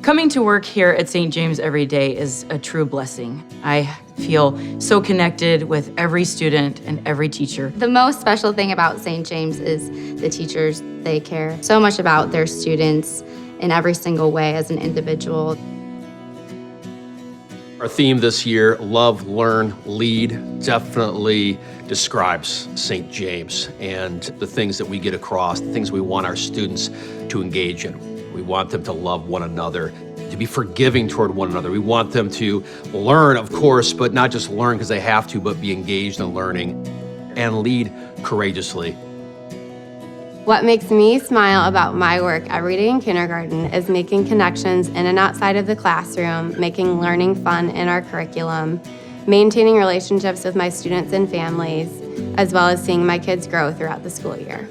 Coming to work here at St. James every day is a true blessing. I feel so connected with every student and every teacher. The most special thing about St. James is the teachers. They care so much about their students in every single way as an individual. Our theme this year, Love, Learn, Lead, definitely describes St. James and the things that we get across, the things we want our students to engage in. We want them to love one another, to be forgiving toward one another. We want them to learn, of course, but not just learn because they have to, but be engaged in learning and lead courageously. What makes me smile about my work every day in kindergarten is making connections in and outside of the classroom, making learning fun in our curriculum, maintaining relationships with my students and families, as well as seeing my kids grow throughout the school year.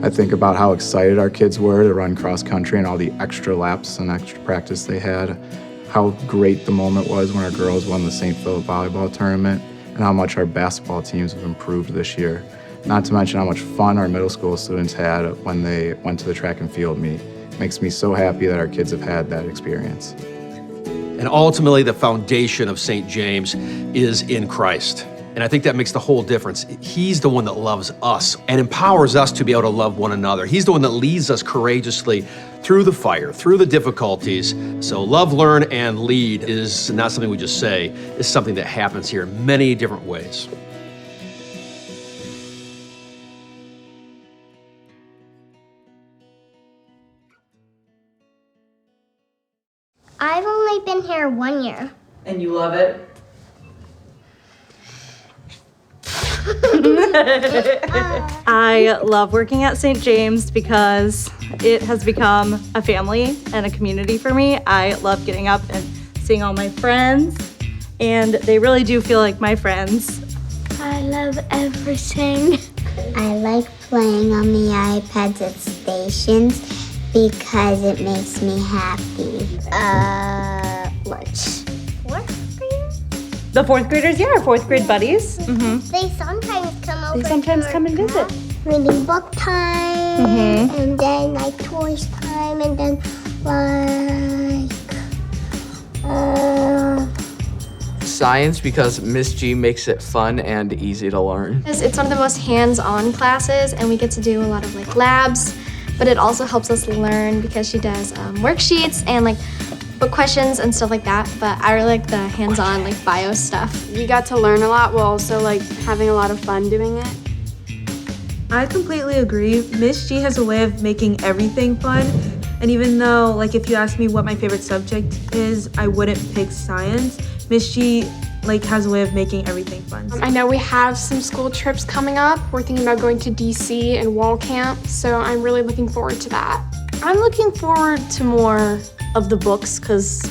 I think about how excited our kids were to run cross country and all the extra laps and extra practice they had, how great the moment was when our girls won the St. Philip volleyball tournament, and how much our basketball teams have improved this year. Not to mention how much fun our middle school students had when they went to the track and field meet. It makes me so happy that our kids have had that experience. And ultimately, the foundation of St. James is in Christ. And I think that makes the whole difference. He's the one that loves us and empowers us to be able to love one another. He's the one that leads us courageously through the fire, through the difficulties. So love, learn, and lead is not something we just say. It's something that happens here in many different ways. I've only been here 1 year. And you love it? I love working at St. James because it has become a family and a community for me. I love getting up and seeing all my friends, and they really do feel like my friends. I love everything. I like playing on the iPads at stations because it makes me happy. Lunch. Fourth grade? The fourth graders, yeah, our fourth grade buddies. They sometimes come over. They sometimes to come our and visit. class. Reading book time, and then like toys time, and then like Science, because Miss G makes it fun and easy to learn. It's one of the most hands-on classes, and we get to do a lot of like labs, but it also helps us learn because she does worksheets and like book questions and stuff like that. But I really like the hands-on like bio stuff. We got to learn a lot while also like having a lot of fun doing it. I completely agree. Miss G has a way of making everything fun. And even though, like, if you ask me what my favorite subject is, I wouldn't pick science. Miss G, like, has a way of making everything fun. I know we have some school trips coming up. We're thinking about going to DC and Wall Camp, so I'm really looking forward to that. I'm looking forward to more of the books because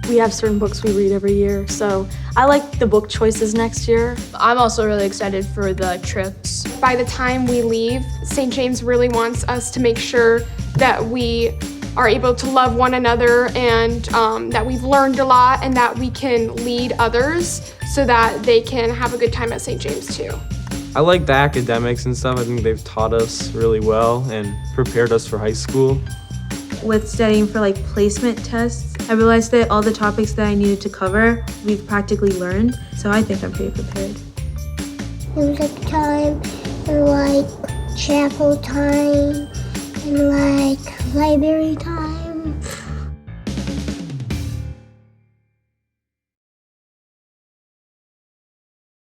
we have certain books we read every year. So I like the book choices next year. I'm also really excited for the trips. By the time we leave, St. James really wants us to make sure that we are able to love one another and that we've learned a lot and that we can lead others so that they can have a good time at St. James too. I like the academics and stuff. I think they've taught us really well and prepared us for high school. With studying for like placement tests, I realized that all the topics that I needed to cover, we've practically learned. So I think I'm pretty prepared. Music time, and like chapel time, and like library time.